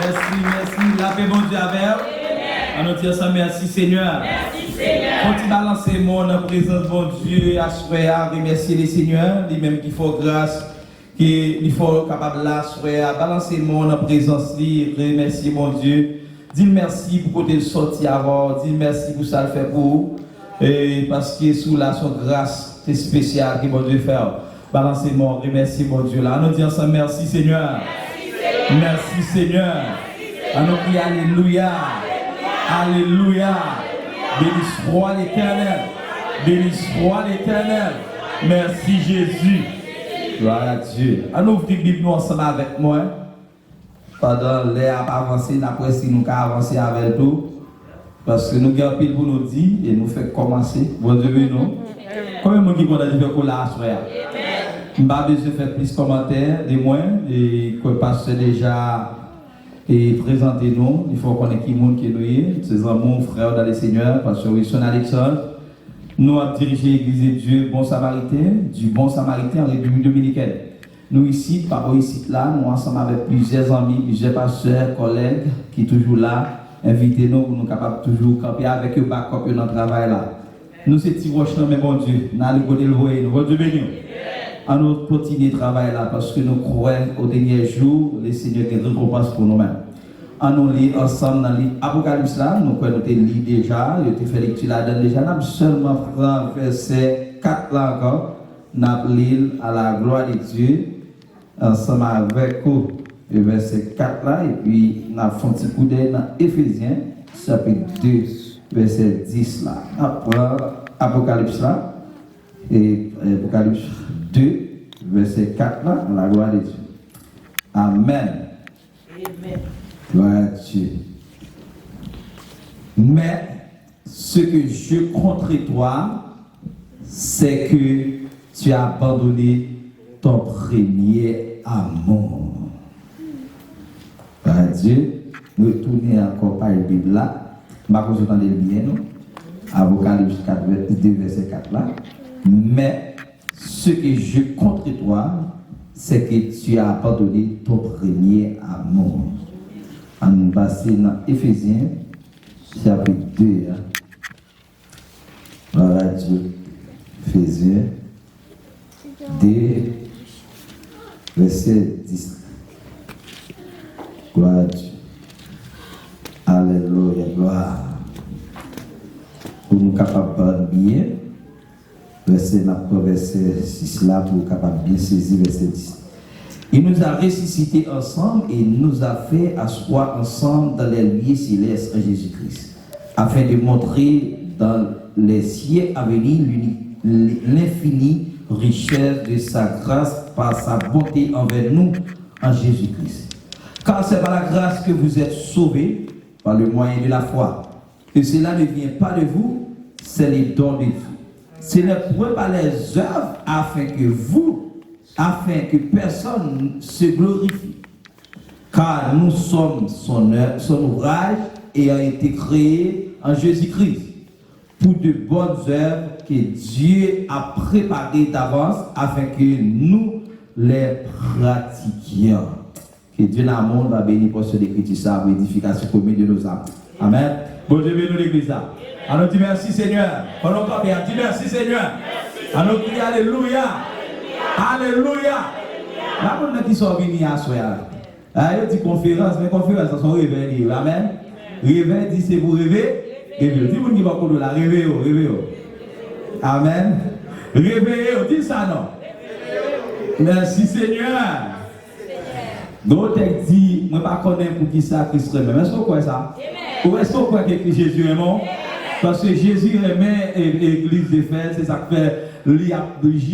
Merci. La paix, bon Dieu, avec vous. On nous dit ça, merci Seigneur. Merci Seigneur. Continue à lancer mon en présence, bon Dieu, à remercier les Seigneurs, lui-même qui faut grâce, qu'il faut capable là, à balancer mon en présence, remercier mon Dieu. Dis merci pour côté de sortir avant, dis merci pour ça le fait pour vous. Et parce que sous la son grâce, c'est spécial que mon Dieu fait. Balancez mon, remercier mon Dieu là. On nous dit ensemble, merci Seigneur. Merci Seigneur. On nous dit alléluia. Alléluia. Béni soit l'Éternel. Béni soit l'Éternel. Merci Jésus. Gloire à Dieu. On ouvre la Bible nous ensemble avec moi. Pendant les avancées, après si nous avons avancé avec tout. Parce que nous avons pile pour nous dire et nous fait commencer. Bon Dieu, nous. Combien de gens qui vont faire coller frère? Je n'ai pas besoin de faire plus de commentaires, de moins, et que le pasteur déjà présenté nous. Il faut connaître qui monde qui nous est. C'est mon frère dans le Seigneur, pasteur Wilson Alexandre. Nous avons dirigé l'église de Dieu Bon Samaritain, du Bon Samaritain en République Dominicaine. Nous ici, par ici là, nous ensemble avec plusieurs amis, plusieurs pasteurs, collègues qui sont toujours là. Invitez-nous pour nous capables toujours camper avec eux, backup dans le travail là. Nous c'est petits roches mais bon Dieu, nous allons côté le voyer, nous bon Dieu béni. À nous continuer le travail là parce que nous croyons au dernier jour, le Seigneur qui récompense pour nous-mêmes. À nous lire ensemble dans l'Apocalypse là, nous connaissons lu déjà, il a fait lecture là-dedans déjà, nous avons seulement pris verset 4 là encore, nous avons lu à la gloire de Dieu, ensemble avec vous. Le verset 4 là, et puis nous avons fait un petit coup d'œil dans Éphésiens, chapitre 2, verset 10 là. Après Apocalypse là, et Apocalypse 2, verset 4 là, la gloire de Dieu. Amen. Amen. Gloire à Dieu. Mais ce que je contre toi, c'est que tu as abandonné ton premier amour. Par Dieu, nous tournons encore par la Bible là. Je ne sais pas si vous entendez bien, non? Apocalypse 4, verset 4 là. Mais ce que je contre toi, c'est que tu as abandonné ton premier amour. On nous passe dans Éphésiens, chapitre 2. Voilà Dieu. Éphésiens 2, verset 10. Gloire à Dieu. Alléluia, gloire. Pour nous capables de bien, verset 6 là, pour nous capables de bien saisir verset 10. Il nous a ressuscités ensemble et nous a fait asseoir ensemble dans les lieux célestes en Jésus-Christ, afin de montrer dans les cieux à venir l'infinie richesse de sa grâce par sa bonté envers nous en Jésus-Christ. Car c'est par la grâce que vous êtes sauvés par le moyen de la foi. Et cela ne vient pas de vous, c'est le don de Dieu. Ce n'est point par les œuvres afin que personne se glorifie. Car nous sommes son ouvrage ayant été créé en Jésus-Christ pour de bonnes œuvres que Dieu a préparées d'avance afin que nous les pratiquions. Que Dieu l'amour va bénir pour ce d'écriture ça pour l'édification commune de nos âmes. Amen. Bon Dieu bénit l'église là. Alors dis merci Seigneur. Pendant qu'on dit merci Seigneur. Alors dis alléluia. Alléluia. La personne qui sont venus à soi. Il dit conférence, mais conférence, c'est son réveil. Amen. Réveil dit c'est pour rêver. Réveil. Dis vous qui va pour la réveil. Amen. Réveil. Dis ça non. Merci Seigneur. D'autres dit, moi pas connaître pour qui ça Christ aime. Est-ce que vous croyez ça? Ou est-ce que vous croyez que Jésus aime? Parce que Jésus aimait l'église de Fès, c'est ça qui fait lui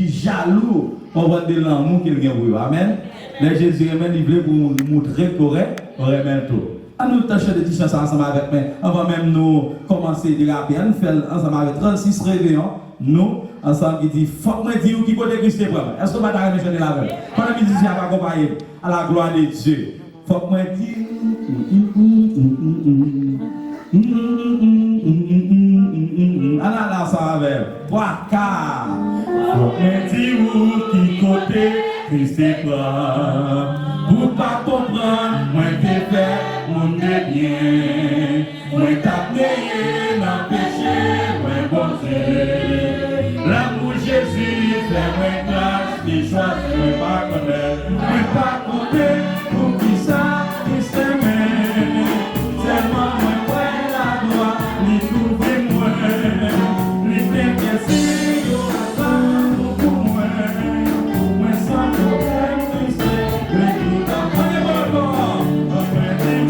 jaloux pour voir de l'amour qu'il a pour vous. Amen. Mais Jésus aimait livrer pour nous montrer correct, on aime tout. À nous tâcher de dire ça ensemble avec moi. Avant même nous commencer de rapper, nous faisons ensemble avec 36 réveillons. Nous, ensemble, qui dit, faut que je dise qui côté Christ est vraiment. Est-ce que vous avez chanté la veille? Quand la musicien va accompagner à la gloire de Dieu, faut que je dise. Alors là, ça va. Waka. Faut que je dise qui côté Christ est vraiment. Pour pas comprendre, moi, t'es fait. rien. Moi t'as payé dans péché, moi bon Dieu. L'amour Jésus fait moi grâce, qui choisit moi pas connaître, moi pas compter pour qui ça qui s'aime. Tellement moi ouais la gloire, ni trouver moi, ni t'aimer si yo attend pour moi. Moi sans problème Christ, le tout à moi bon bon, après des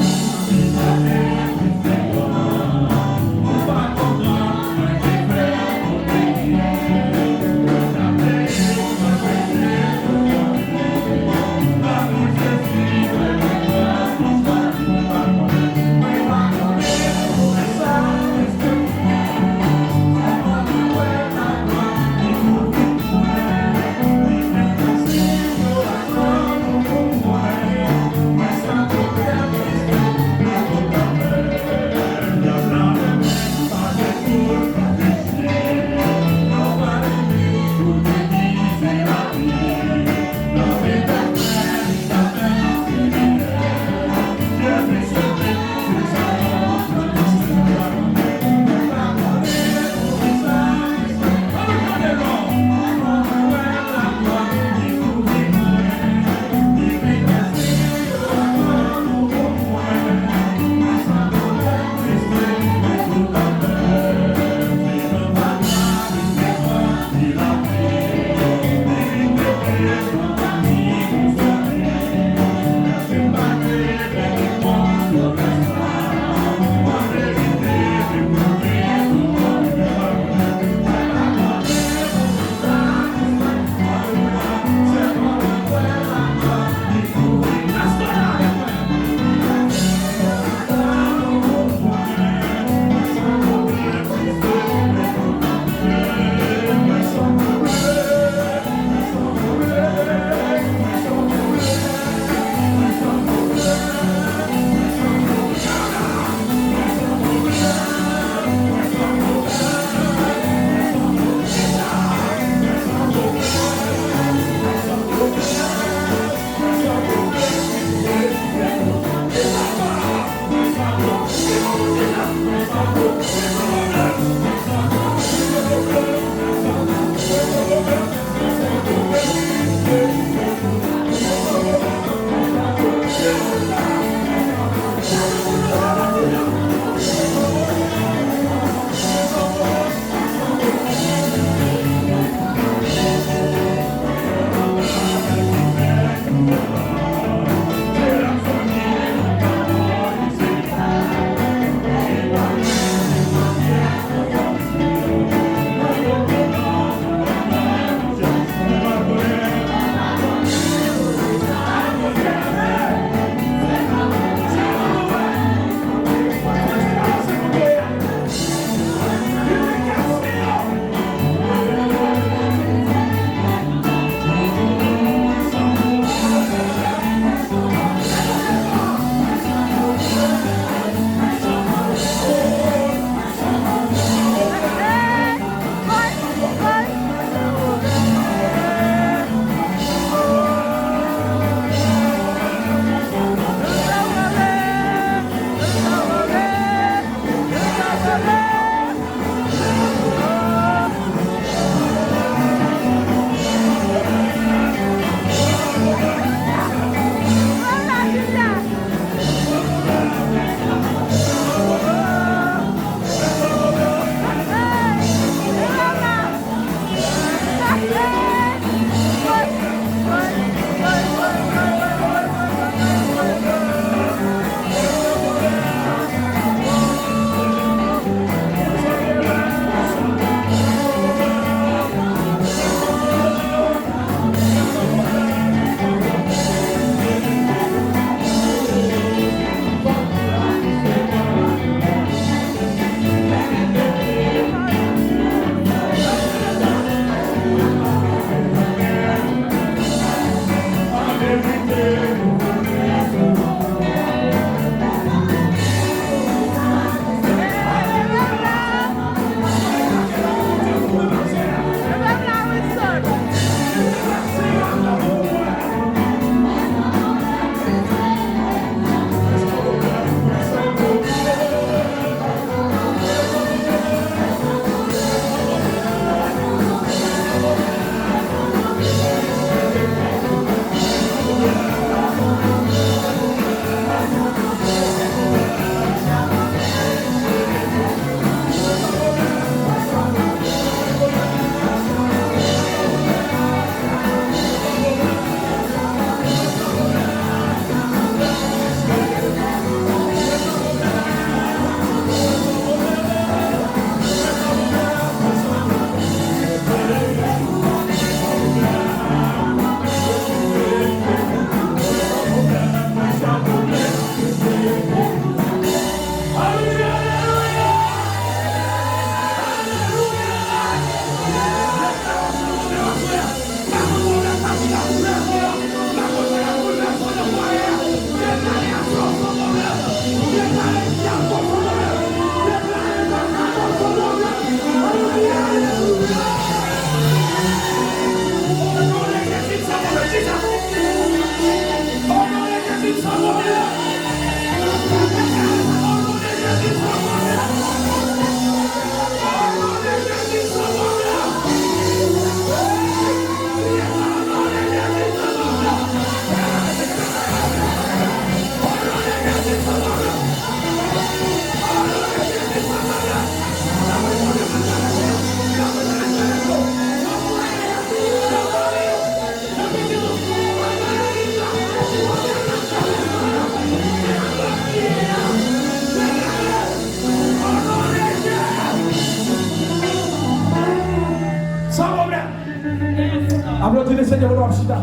Applaudissez le Seigneur pour l'Amchida.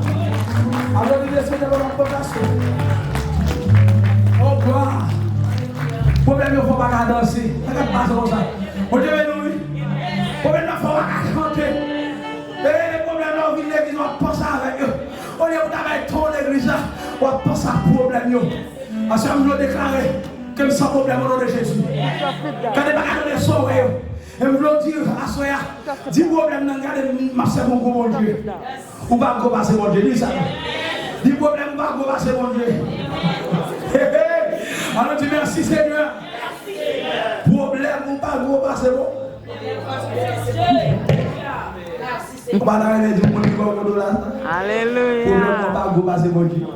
Applaudissez le Seigneur pour l'Amchida. Oh gloire. Problème, il ne faut pas danser. Regarde pas ça. On dit, nous, problème, il ne faut pas chanter. Et les problèmes, on vit l'église, on pense avec eux. On est avec trop l'église, on pense à problème. Parce que nous déclarer que sans problème au nom de Jésus. Quand les bagages sont sauvés, et vous voulez dire à Soya, 10 problèmes dans le marché, mon bon Dieu. Ou pas go passer mon Dieu, dis ça. 10 problèmes, pas go passer mon Dieu. Alors dis merci Seigneur. Problème ou pas go passer mon Alléluia. Problème ou pas go passer mon Dieu.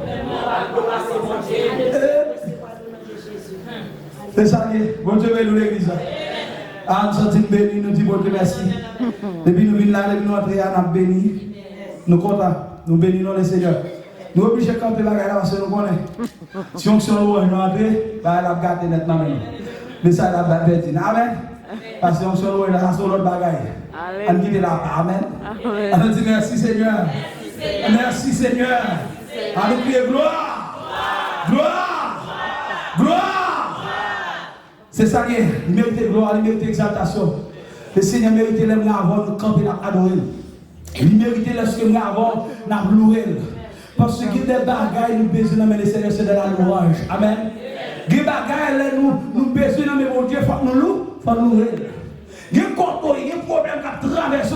C'est ça qui est. Bon Dieu, nous l'église. Ah, nous sommes bénis, nous disons bon Dieu merci. Depuis nous venons là, nous entrons à nous bénir. Nous comptons, nous bénissons le Seigneur. Nous sommes obligés de camper la guerre parce que nous connaissons. Si on s'en va, nous entrons, bah, la gâte est maintenant. Mais ça, la bête est amen. Parce que on s'en va, là, c'est l'autre bagaille. On quitte là, amen. On nous dit merci Seigneur. Merci Seigneur. On nous crie gloire. Gloire. Gloire. C'est ça qui est, il mérite gloire, il mérite exaltation. Le Seigneur mérite les mots avant de camper et adorer. Il mérite lorsque nous avons loué. Parce que des bagailles nous besoin de le Seigneur, c'est de la louange. Amen. Des bagailles nous besoin de mon Dieu, il faut nous louer. Il y a des problèmes qui traversent,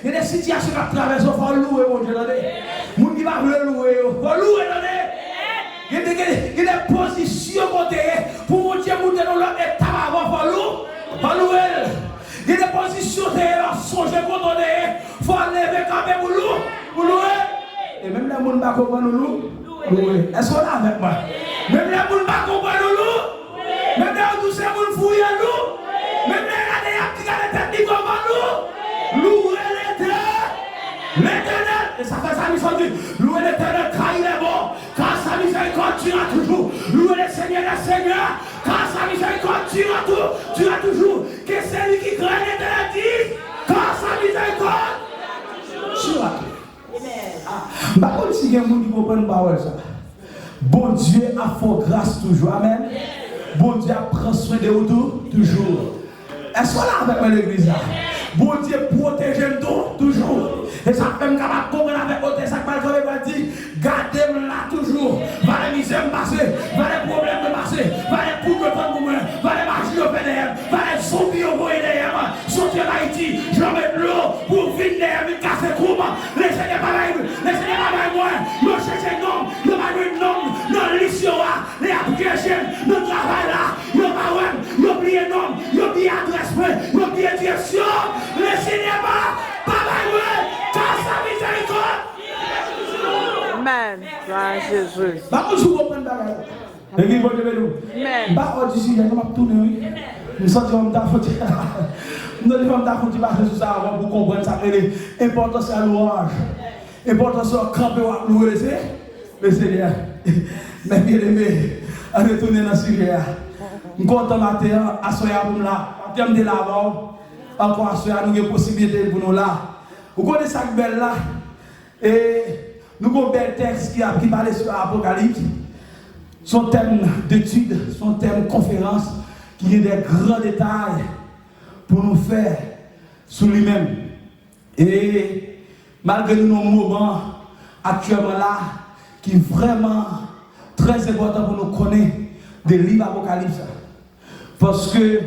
il y a des situations qui traversent, il faut louer mon Dieu. Les gens qui vont louer, il faut louer. Il y a des positions pour mon Dieu monter dans l'autre étape avant pour louer. Il y a des positions pour songer contre il faut lever quand même pour louer. Et même les gens ne comprennent pas louer. Est-ce qu'on est avec moi? Même les gens ne comprennent pas louer. Même les gens qui sont fouillés louer. Même les gens qui ont des têtes qui louer l'Éternel. Et ça fait sa mission dit louer l'Éternel car il est bon. Car sa miséricorde durera toujours. Louer le Seigneur, car sa miséricorde durera toujours. Que celui qui craint l'Éternel dise, car sa miséricorde durera toujours. Bah, comme si il y a un monde qui comprend pas ça. Bon Dieu a fait grâce toujours. Amen. Bon Dieu prend soin de vous toujours. Est-ce qu'on est avec l'église là? Bon Dieu protège nous toujours. Et ça fait capable de comprendre avec votre sac malgré va dire gardez-moi là toujours. Va les misères passer, va les problèmes passer, va les coups de prendre pour moi, va les marcher au derrière, va les zombies au bout derrière, sortir d'Haïti, je vais mettre l'eau pour venir derrière, me casser coup. Laissez-les pas moi, je cherche un homme, je vais mettre un homme dans l'issue, les applications, le travail là, je vais oublier un homme, je vais oublier adresse, je vais oublier direction, laissez-les pas car sa miséricorde. Amen. Gloire à Jésus. Nous comprenons pas. L'église va lever nous. Amen. Bah, on dit, il y a un tourner. Nous sentons que nous devons passer sur ça avant pour comprendre ça. L'importance de la louange. L'importance de camper ou louer le Seigneur. Mais bien aimé, à retourner dans le sujet. Nous comptons matin à soya pour là. En termes de l'avant, encore à soya, nous avons une possibilité pour nous là. Vous connaissez ça belle là. Et nous avons un bel texte qui parle sur l'Apocalypse. Son thème d'étude, son thème conférence, qui est des grands détails pour nous faire sur lui-même. Et malgré nos moments actuellement là, qui est vraiment très important pour nous connaître des livres Apocalypse. Parce que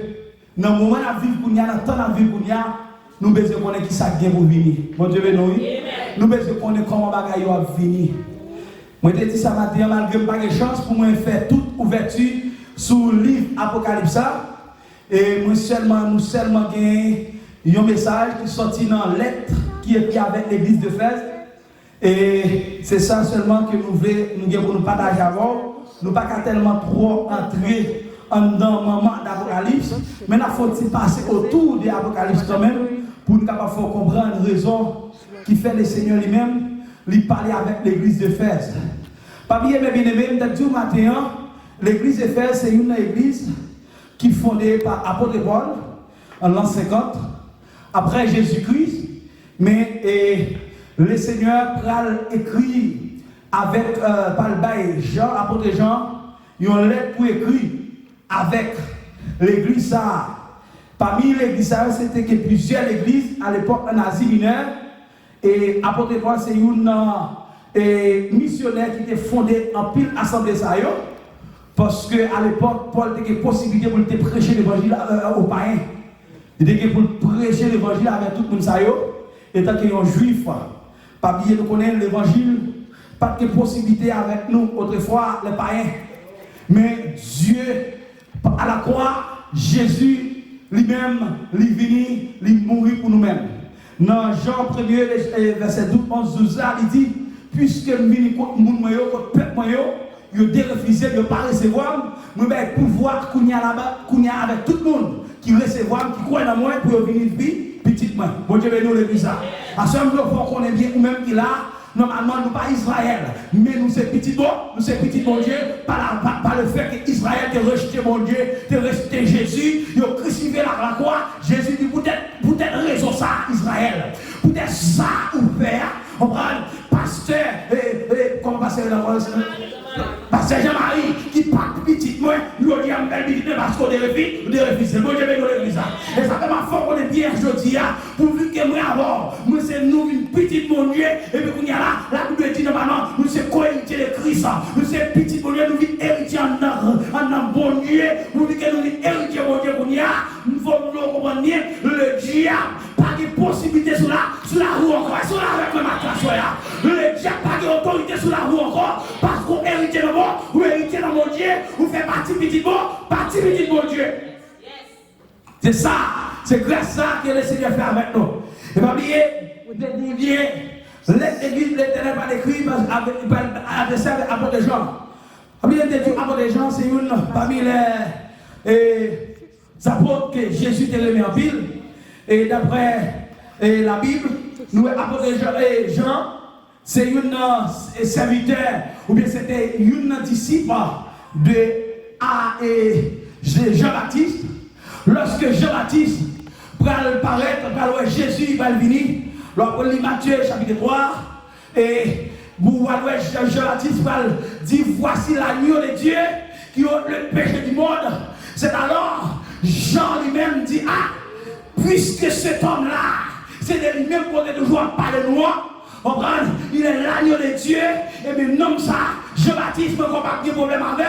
dans le moment de vivre, dans le temps de vivre, nous devons connaître qui ça vient pour venir. Bon Dieu, nous devons connaître comment bagaille va venir. Moi, je dit ça matin, malgré pas de chance pour moi faire toute ouverture sur le livre Apocalypse. Et nous seulement gagné un message qui est sorti dans la lettre qui est écrit avec l'église de Fès. Et c'est ça seulement que nous voulons pour nous partager avant. Nous ne pouvons pas tellement trop entrer dans le moment d'Apocalypse, mais il faut passer autour de l'Apocalypse quand même pour nous comprendre la raison qui fait le Seigneur lui-même lui parler avec l'église de Fès. Parmi mes bien-aimés, je dis matin, l'église de Fès, c'est une église qui est fondée par Apôtre Paul en l'an 50, après Jésus-Christ, mais le Seigneur a écrit avec par le bail Jean, apôtre Jean, une lettre pour écrire avec l'église. Parmi l'église, c'était que plusieurs églises à l'époque en Asie mineure. Et apôtre Paul, c'est une missionnaire qui était fondée en pile assemblée. Parce qu'à l'époque, Paul avait la possibilité pour prêcher l'évangile aux païens. Il était pour prêcher l'évangile avec tout le monde. Et tant qu'il y a un juif, pas bien nous connaître l'évangile, pas de possibilité avec nous autrefois les païens. Mais Dieu, à la croix, Jésus lui-même, lui venu, lui mourir pour nous-mêmes. Dans Jean 1er, verset 12, il dit, puisque nous venons contre le monde, contre le peuple, ils ont refusé de ne pas recevoir, nous avons le pouvoir qu'on y a là-bas, qu'on y a avec tout le monde qui recevoir, qui croit dans moi pour venir vivre petitement. Bon Dieu, nous l'église. À ce moment-là, qu'on est bien, ou même qu'il a, normalement, nous pas Israël, mais nous c'est petit bon Dieu, par le fait qu'Israël t'a rejeté mon Dieu, t'a rejeté Jésus, il a crucifié la croix. Jésus dit peut-être raison ça, Israël, peut-être ça ou père, on prend pasteur, comment pasteur la voix, pasteur Jean-Marie, qui part petit, moi, nous dit à belle petite parce qu'on refuse, moi je vais dans l'église. Et ça fait ma foi qu'on est bien aujourd'hui, pourvu que moi avant, moi c'est nous une petite mon Dieu, et puis qu'on y a là, la Bible dit normalement, nous c'est co-héritier de Christ, nous c'est petit mon Dieu, nous vivons héritier en bon Dieu, nous vivons que nous vivons héritier mon Dieu qu'on y a, nous faut nous comprendre le diable, pas de possibilité sur la roue encore, sur la avec le matras, le diable pas d'autorité sur la roue encore, parce qu'on hérite de bon, ou hérite dans mon Dieu, ou fait partie petit bon Dieu. C'est ça, c'est grâce à ça que le Seigneur fait avec nous. Et pas oublier, l'église de l'Éternel va l'écrire adressé avec apôtre Jean. Apôtre Jean, c'est une parmi les apôtres que Jésus t'a remis en ville. Et d'après la Bible, nous, apôtre Jean, c'est une serviteur, ou bien c'était une disciple de Jean-Baptiste. Lorsque Jean-Baptiste va paraître, Jésus va venir, lorsque lit Matthieu chapitre 3, et Jean-Baptiste va dire voici l'agneau de Dieu qui ôte le péché du monde. C'est alors Jean lui-même dit puisque cet homme-là, c'est de lui-même qu'on est toujours parlé de moi. Il est l'agneau de Dieu, et bien nomme ça, Jean-Baptiste, je ne pas de problème avec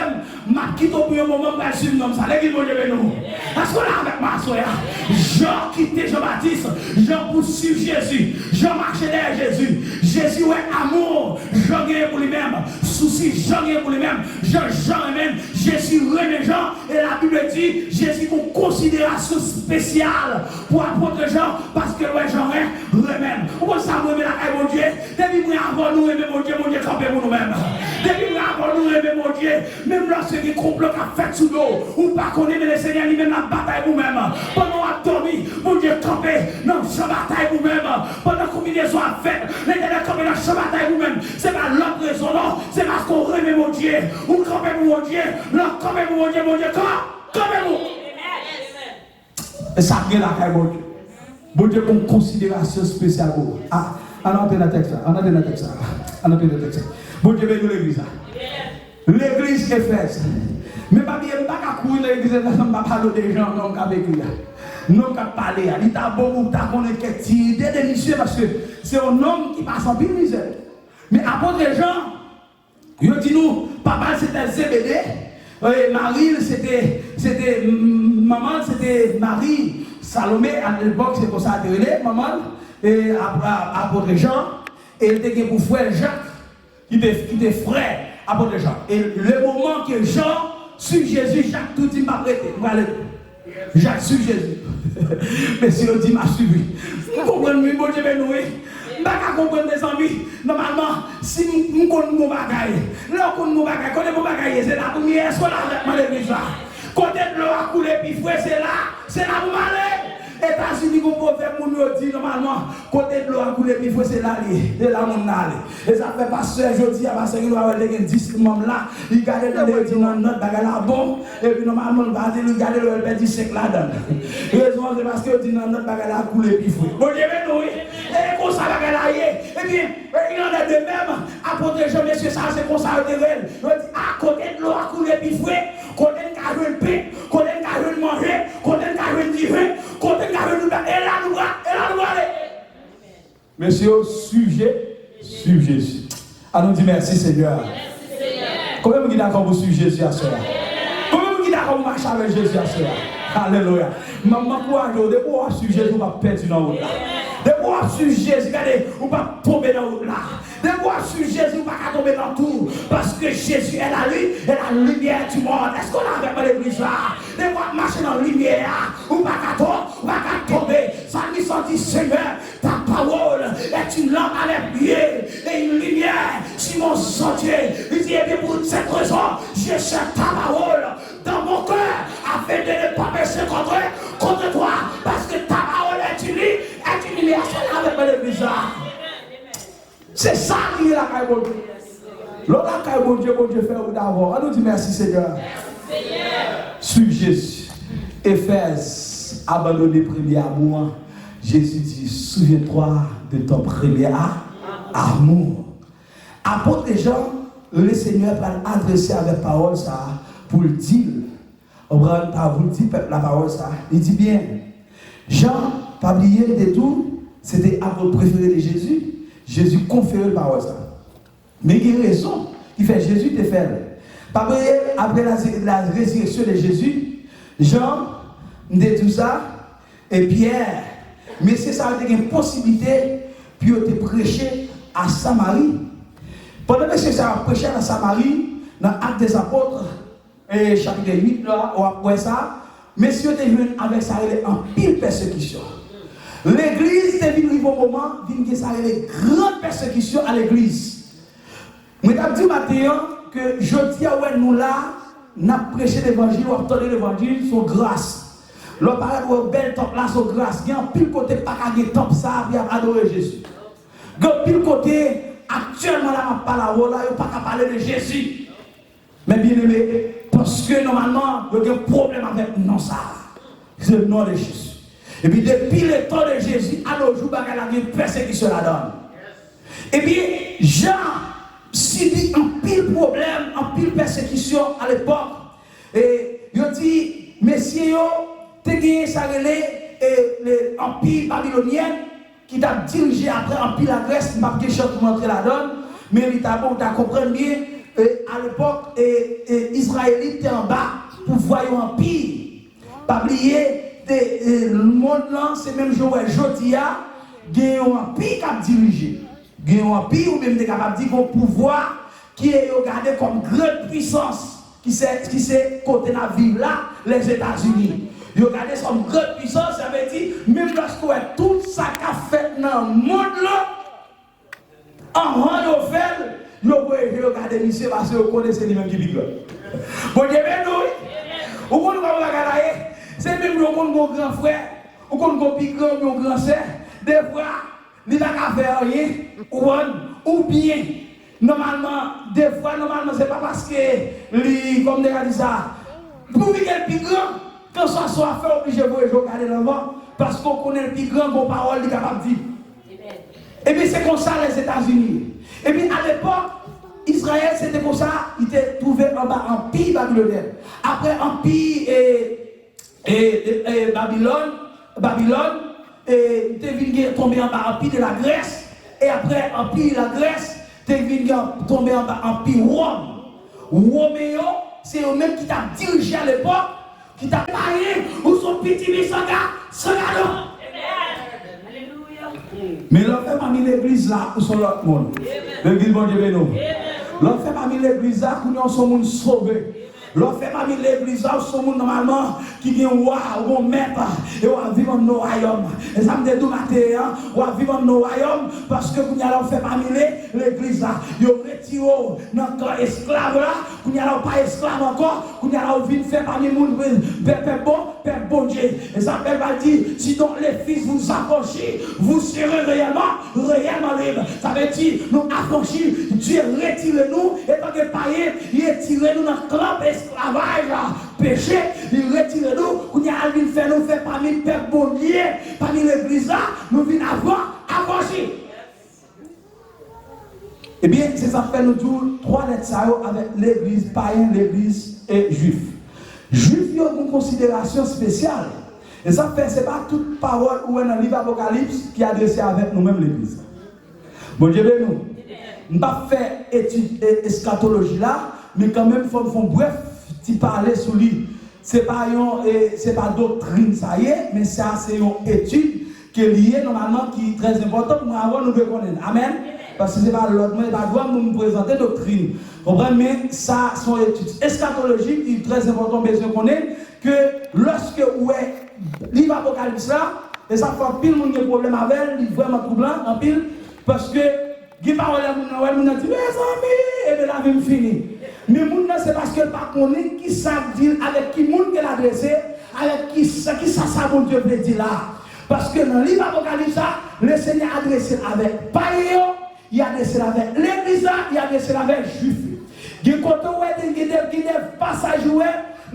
lui, je quitte au premier moment pour suivre nomme ça. L'église de nous. Est-ce qu'on est avec ma soeur? Jean quittait Jean-Baptiste, Jean poursuit Jésus, Jean marchait derrière Jésus. Jésus est amour, Jean gagne pour lui-même, souci, Jean gagne pour lui-même, Jean même, Jésus remet Jean, et la Bible dit, Jésus a une considération spéciale pour apôtre Jean, parce que Jean remet. Pourquoi ça remet la caille, mon Dieu? Depuis nous avons nous aimer mon Dieu camper pour nous-mêmes. Depuis nous avons nous aimer mon Dieu, même lorsque les complots qu'a fait sous l'eau, ou pas connaître le Seigneur lui-même la bataille vous-même. Pendant à dormir, mon Dieu camper dans sa bataille vous-même. Pendant combinaison à faire, l'Éternel camper dans sa bataille vous-même. C'est pas l'autre raison, non. C'est parce qu'on remet mon Dieu. Ou camper pour mon Dieu. Non, camper pour mon Dieu, campez-vous. Et ça vient la caille, mon Dieu. Mon Dieu, une considération spéciale pour vous. On entend le texte. Bon Dieu, nous l'église. L'église Éphèse. Mais pas bien, pas qu'à courir l'église, on va parler des gens, non, qu'à écrire. Non, qu'à parler. Il y a beaucoup de gens qui ont des missions parce que c'est un homme qui passe en pile misère. Mais apôtre Jean, il dit nous, papa c'était Zébédée, Marie c'était maman, c'était Marie, Salomé, à l'époque c'est pour ça qu'elle est maman. Et apôtre Jean, et il était pour frère Jacques, qui était frère, apôtre Jean. Et le moment que Jean suit Jésus, Jacques tout dit m'a prêté. Jacques suit Jésus. Mais si on dit m'a suivi. Vous comprenez, bon Dieu, nous, je ne comprendre des amis. Normalement, si nous connaissons nos bagailles, là, nous connaissons nos bagailles, c'est la première soit là, l'église là. Côté de l'eau a coulé, puis frère, c'est là pour m'aller. États-Unis, vous pouvez faire mon dit normalement, côté de l'eau a coulé, puis frère, c'est là, de là, mon aller. Et ça fait pasteur, je dis à pasteur, il doit avoir des 10 membres là, il garde dans les 10 dans notre bagarre là, bon, et puis normalement, il va dire, il garde le 25 là-dedans. Raison, c'est parce que il dit dans notre bagarre là, coulé, puis frère. Bon, Dieu, oui, et comme ça, bagarre là, et bien, il en a de même, apôtre Jean, monsieur, ça, c'est comme ça, il dit, à côté de l'eau a coulé, puis frère, côté de carré de pain, côté de carré de manger, côté de carré de divin, côté de carré de pain, et là, nous allons. Monsieur, sujet Jésus. Alors, nous dit merci, Seigneur. Combien vous êtes d'accord pour suivre Jésus à cela? Combien vous êtes d'accord pour marcher avec Jésus à cela? Alléluia. Maman, quoi, de quoi suivre Jésus, on va perdre dans la route là. De quoi suivre Jésus, regardez, on va tomber dans la route là. De quoi suivre Jésus, on va tomber dans tout. Parce que Jésus est la lumière du monde. Est-ce qu'on a avec l'église là? De quoi marcher dans la lumière, on va tomber. Ça lui dit, Seigneur, ta parole est une lampe à mes pieds et une lumière sur mon sentier. Il dit, et bien pour cette raison, je cherche ta parole dans mon cœur afin de ne pas pécher contre toi. Parce que ta parole est une lumière. C'est là avec l'église là. C'est ça qui est la caille de Dieu. L'autre caille de Dieu, bon Dieu fait d'abord. On nous dit merci Seigneur. Suivre Jésus. Éphèse, abandonner premier amour. Jésus dit, souviens-toi de ton premier amour. Apôtre Jean, le Seigneur va adresser avec parole ça pour le dire. On va vous dire la parole ça. Il dit bien, Jean, pas oublier le détour, c'était apôtre préféré de Jésus. Jésus confère la parole ça. Mais il y a une raison qui fait Jésus te faire. Après la résurrection de Jésus, Jean dit tout ça, et Pierre, mais c'est ça qui a une possibilité pour te prêcher à Samarie. Pendant que ça a prêché à Samarie, dans l'Acte des Apôtres, chapitre 8, là, ou après ça, messieurs étaient venus avec ça en pile persécution. L'église était venue au moment où ça avait une grande persécution à l'église. Je vous dis maintenant que je dis à nous là, nous avons prêché l'évangile, nous avons entendu l'évangile sur grâce. L'on parle de belle top là sur grâce. Il y a un pile côté pas qu'à top ça, puis adorer Jésus. Il y a un pile côté, actuellement là, on parle là, il n'y a pas qu'à parler de Jésus. Mais bien aimé, parce que normalement, il y a un problème avec non ça. C'est le nom de Jésus. Et puis depuis le temps de Jésus, à nos jours, il y a une persécution là-dedans. Et puis Jean subit un pile problème, un pile persécution à l'époque. Et il dit, messieurs, tu as gagné ça l'empire babylonien qui t'a dirigé après l'empire la Grèce, m'a pas question pour montrer la donne, mais il t'a bon, tu comprends bien, à l'époque, Israélite était en bas pour voir l'empire. Pas oublier, le monde là, c'est même Joël Jodia, il y a un empire qui a dirigé. Il y a un empire ou même des capables de dire qu'on pouvoir qui est regardé comme grande puissance, qui c'est côté de la ville là, les États-Unis. Ils regardent comme grande puissance, ça veut dire, même lorsqu'on a tout ça qu'a fait dans le monde là, en rang de fait, vous pouvez regarder monsieur parce que vous connaissez les mêmes qui vivent là. Bon Dieu, vous connaissez regarder, c'est même le grand frère, vous connaissez mon grand sœur, des fois, il n'a qu'à faire rien, ou bien, normalement, des fois, c'est pas parce que, comme on dit ça, pour lui, il est plus grand. Quand ça soit fait, obligé de regarder l'avant, parce qu'on connaît le plus grand bon parole qu'il est capable de dire. Et puis c'est comme ça les États-Unis. Et puis à l'époque, Israël c'était comme ça, il était trouvé en bas en pays babylonien. Après en pays Babylone, il était venu tomber en bas en pays de la Grèce. Et après en pays de la Grèce, il était venu tomber en bas en pays Rome. Roméo, c'est eux-mêmes qui t'a dirigé à l'époque. Qui t'a parlé ou son petit misanga, Alléluia. Mais l'autre m'a mis l'église là pour son autre monde. L'église, bon Dieu, nous. L'on fait parmi l'église, nous sommes sauvés. L'on fait parmi l'église, nous sommes normalement qui est roi ou maître et on vit dans nos royaumes. Et ça me dit tout matin, on vit dans nos royaumes parce que nous allons faire parmi l'église. Nous retirons notre esclave là, nous n'allons pas esclave encore, nous allons venir faire parmi nous, Père bon Dieu. Et ça va dire, si donc les fils vous approchez, vous serez réellement libre. Ça veut dire, nous affranchir, Dieu retire-nous, et tant que païen, il retire-nous dans le club esclavage, péché, il retire-nous, nous allons faire parmi le Père bon Dieu, parmi l'église là, nous venons affranchir. Eh bien, c'est ça fait nous tous 3 lettres avec l'église païenne, l'église et juif. Juif, il y a une considération spéciale. Et ça fait, ce n'est pas toute parole ou dans le livre Apocalypse qui est adressée avec nous-mêmes l'église. Bon Dieu, nous. Je ne vais pas faire étude eschatologie là, mais quand même, il faut bref, tu parler sur lui. Ce n'est pas doctrine, ça y est, mais ça, c'est une étude qui est liée normalement, qui est très importante. Nous avons nous connaître. Amen. Parce que ce n'est pas l'autre, mais pas droit de nous présenter doctrine. Comprenez? Mais ça, sont études eschatologiques qui est très important, besoin qu'on ait, que lorsque vous êtes livre Apocalypse là, et ça fait pile monde des problèmes avec elle, il vraiment troublant en pile, parce que qui parole à mon dit mes amis, et bien la vie finie. Mais moun c'est parce que pas connaît qui ça dit avec qui monde qu'elle adressé, avec qui ça bon Dieu veut dire là. Parce que dans le livre Apocalypse, le Seigneur a adressé avec païens, il a adressé avec l'église, il a adressé avec les juifs. Il y a des passages où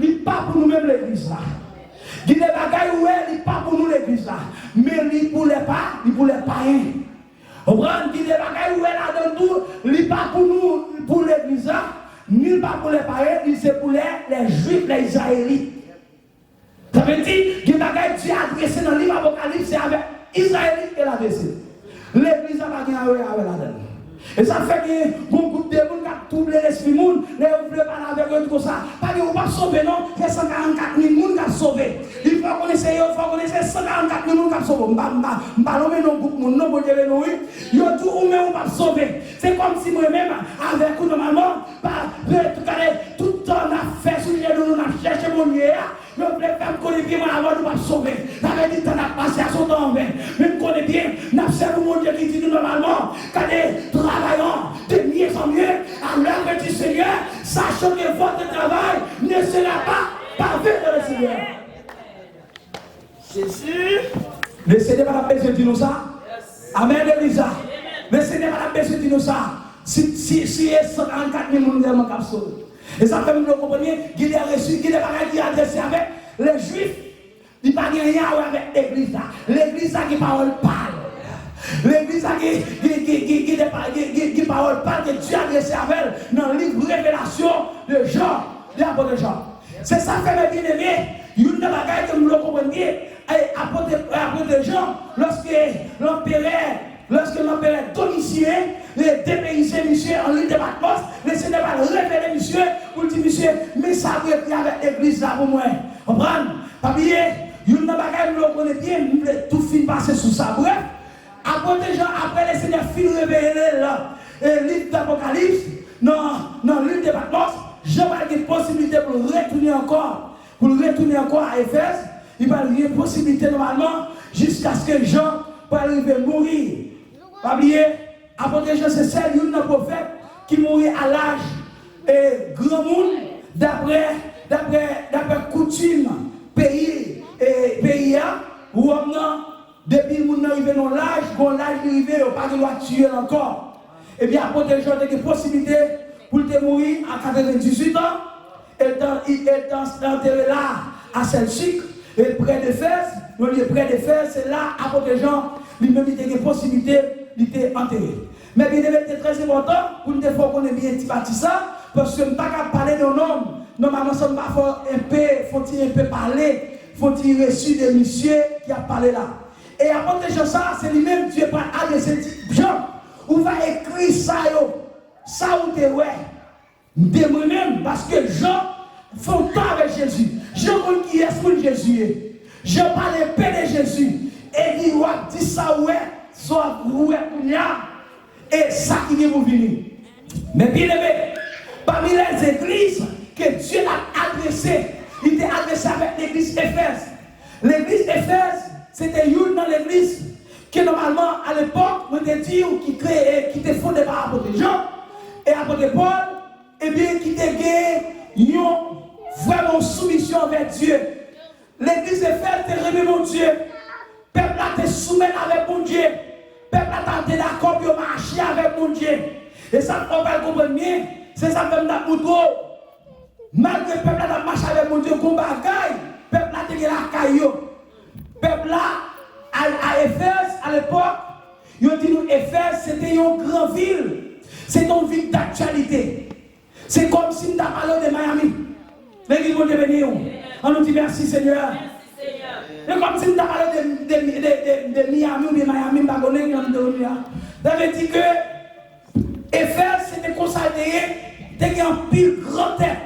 il n'est pas pour nous-mêmes l'église là. Il y a des bagages où il n'est pas pour nous l'église là. Mais il pour les païens. Il y a des bagages où il a tout, il n'est pas pour nous, pour l'église là, ni pas pour les païens, c'est pour les juifs, les israélites. Ça veut dire que les bagages qui sont adressés dans le livre Apocalypse, c'est avec Israélites qui l'adressé. L'église n'a pas gagné avec la donne. Et ça fait que bon groupe de gens qui ont troublé l'esprit monde, les gens ne veulent pas avec eux tout ça. Pas que vous ne pouvez pas sauver, non? Il y a 144 000 personnes qui ont sauvé. Il faut connaître 144 000 personnes qui ont sauvé. Je ne vais pas nommer nos groupes, non, non, ils ont tout ou même pas sauvé. C'est comme si moi-même, avec vous, normalement, tout le temps, on a fait sur les gens, on a cherché mon Dieu. Je voulais faire me connaître bien avant de me sauver. Ça veut dire que tu as passé à son temps en vain. Mais me connais bien, nous avons mon Dieu qui dit normalement, quand nous travaillons de mieux en mieux à l'œuvre du Seigneur, sachant que votre travail ne sera pas parfait dans le Seigneur. Jésus. Le Seigneur va la besoin de nous ça. Amen, Elisa. Le Seigneur va la besoin de nous ça. Si 144 000 personnes qui sont sauvées. Et ça fait que vous comprenez qu'il a reçu, qu'il a adressé avec les juifs. Il n'y a pas rien avec l'église. L'église qui parole parle. L'église qui parole parle, que Dieu a adressé avec dans le livre Révélation de Jean, de l'apôtre Jean. C'est ça fait mes bien-aimés. Il y a une bagaille que nous le comprenons bien. Apôtre Jean, lorsque l'empereur Domitien, les dépaysé monsieur en l'île de Patmos, le Seigneur va révéler monsieur, pour dire monsieur, mais ça veut dire avec l'église là pour moi. Comprenez? Pas bien, il y a une bagaille que nous connaissons bien, nous voulons tout fin passer sous ça. Bref, apôtre Jean, après le Seigneur fin révéler le livre d'Apocalypse, dans l'île de Patmos, Jean va avoir une possibilité pour retourner encore à Éphèse. Il va avoir une possibilité normalement jusqu'à ce que Jean puisse arriver à mourir. Pas oublier, apôtre Jean, c'est celle d'une prophète qui mourit à l'âge et grand monde d'après coutume pays où depuis qu'on arrive dans l'âge, quand l'âge arrivé, on pas de loi tuer encore. Et bien apôtre Jean a des possibilités pour te mourir à 98 ans, il est enterré là à Celtic, et près d'Éphèse, c'est là apôtre Jean, lui-même il a des possibilités. Il était enterré. Mais bien aimé, c'est très important pour nous faire qu'on ait bien bâti ça, parce que nous ne pouvons pas parler d'un homme. Normalement, nous ne faut un peu parler, faut-il reçu des messieurs qui a parlé là. Et apôtre Jean, ça, c'est lui-même, Dieu pas adressé. Jean, on va écrire ça où tu es, ouais. De moi-même, parce que Jean fait temps avec Jésus. Jean, qui est ce que Jésus est. Jean parle de paix de Jésus. Et il dit ça, ouais. Soit roué pour et ça qui vient vous venir. Mais bien aimé, parmi les églises que Dieu a adressées, il était adressé avec l'église Éphèse. L'église Éphèse, c'était une dans l'église qui normalement à l'époque, on était dit qui était fondé par l'apôtre Jean et l'apôtre Paul, et bien qui était vraiment soumission avec Dieu. L'église Éphèse était remis mon Dieu. Peuple a été soumis avec mon Dieu. Peuple a été d'accord pour marcher avec mon Dieu. Et ça, on va comprendre bien. C'est ça même dans le malgré le peuple a marché avec mon Dieu, qu'on bagaille, le peuple a été la caillou. Le peuple à Éphèse, à l'époque, ils ont dit nous, Éphèse, c'était une grande ville. C'est une ville d'actualité. C'est comme si nous avons parlé de Miami. L'église vont devenir. On nous dit merci Seigneur. C'est comme si nous avons parlé de Miami ou de Miami, ça veut dire que Éphèse, c'était consacré, c'était un pile grand tête.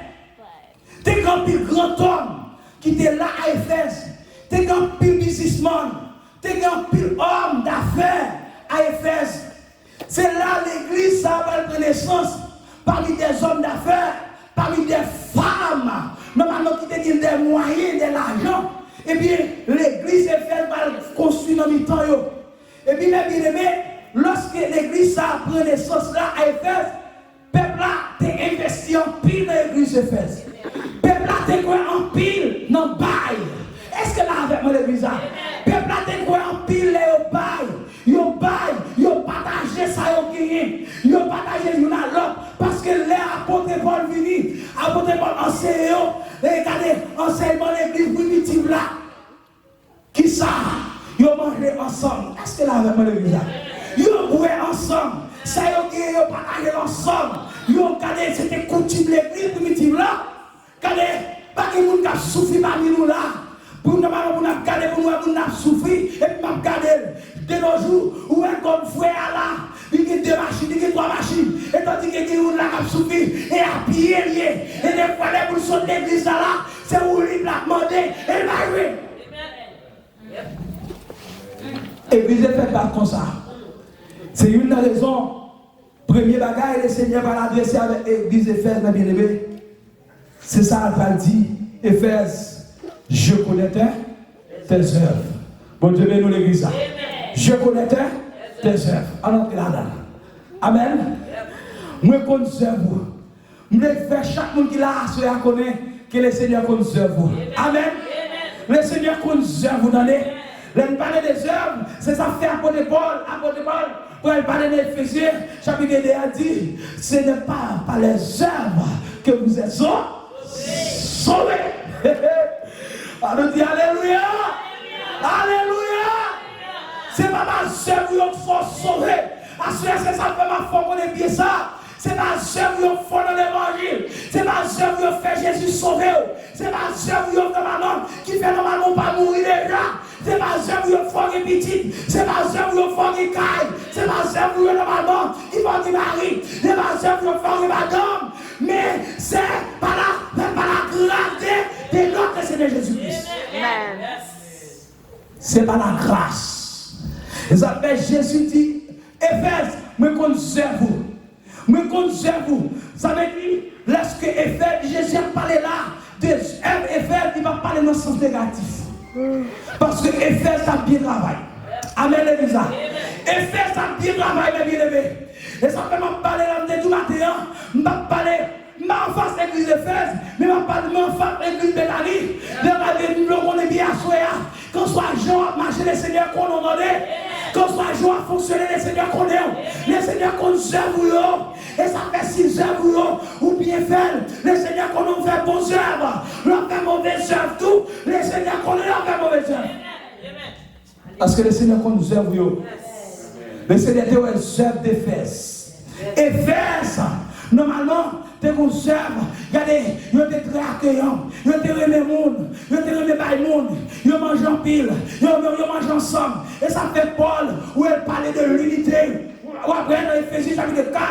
C'était un pile grand homme qui était là à Éphèse. C'était un pile businessman. C'était un pile homme d'affaires à Éphèse. C'est là l'église, ça va prendre naissance parmi des hommes d'affaires, parmi des femmes, normalement qui te des moyens, de l'argent. Et bien, l'église Éphèse va construire dans le temps. Et puis, mes bien-aimés, lorsque l'église ça prend naissance là à Éphèse, le peuple là t'es investi en pile dans l'église Éphèse. Le peuple là t'es quoi en pile dans le bail. Est-ce que là avec moi l'église là? Le peuple là t'es quoi en pile au bail. Yo bail, yo partagé ça yo gagné. Yo partagé l'un à l'autre parce que les apôtres Paul vini, apôtres Paul enseignant, regardez enseignement l'église primitive là. Qui ça? Yo mangé ensemble. Est-ce que là avec moi l'église là? Yo boire ensemble. Ça yo gagné, yo partagé ensemble. Yo regardez c'était coutume l'église primitive là. Regardez, pas que moun qui souffri parmi nous là. Pour nous garder, pour nous souffrir, et puis nous garder. De nos jours, où un comme frère là, il y a 2 machines, il y a 3 machines, et tandis que nous avons souffert, et à pied lié. Et des fois, les pour sauter l'église là, c'est où il l'a demandé, et il va jouer. L'église est faite par comme ça. C'est une des raisons. Premier bagage, le Seigneur va l'adresser avec l'église Éphèse, mes bien-aimés. C'est ça, elle va dire, Éphèse, je connais tes œuvres. Bon Dieu, nous l'église. Je connais tes œuvres. Alors que là, amen. Moi, je connais tes œuvres. Je fais chaque monde qui l'a assuré à connaître que le Seigneur connaît tes œuvres. Amen. Le Seigneur connaît tes œuvres. L'on parle des œuvres, c'est ça fait apôtre Paul. Quand il parle d'Éphésiens, chapitre 2 a dit, ce n'est pas par les œuvres que vous êtes sauvés. Alors dit alléluia. Alléluia. C'est pas ma œuvre qui faut sauver. C'est ça que ma foi connaît bien ça. C'est ma œuvre qui faut dans l'évangile. C'est ma œuvre qui fait Jésus sauver. C'est ma œuvre qui fait maman qui fait normalement pas mourir déjà. C'est ma œuvre qui faut qui petite. C'est ma œuvre qui faut qui caille. C'est ma œuvre qui normalement qui faut qui marie. C'est ma œuvre qui faut qui madame. Mais c'est par la grâce de notre Seigneur Jésus-Christ. C'est par la grâce. Ça fait Jésus dit, Éphèse, me connaissez vous. Me connaissez vous. Ça veut dire, lorsque Éphèse, Jésus a parlé là, de Éphèse, il va parler dans le sens négatif. Parce que Éphèse a bien travaillé. Amen, l'église. Éphèse a bien travaillé, mes bien-aimés. Et ça fait me parler là, tout matin, je vais parler. En face de l'église Éphèse, mais je parle en face de l'église Béthanie. On est bien assuré. Quand soit Jean a marché, les seigneurs qu'on a donné. Quand soit Jean a fonctionné, les seigneurs qu'on a. Les seigneurs qu'on œuvre. Et ça fait 6 œuvres ou bien faire. Les seigneurs qu'on a fait bonnes œuvres. On fait mauvaises œuvres. Tout. Les seigneurs qu'on a fait mauvaises œuvres. Parce que les seigneurs qu'on nous œuvre. Les seigneurs étaient les œuvres d'Éphèse. Éphèse. Normalement, tu es œuvre. Regardez, ils étaient très accueillants. Ils étaient remis le monde. Ils étaient remis le monde. Ils mangent en pile. Ils mangent ensemble. Et ça fait Paul, où il parlait de l'unité. Ou après, dans Éphésiens chapitre 4,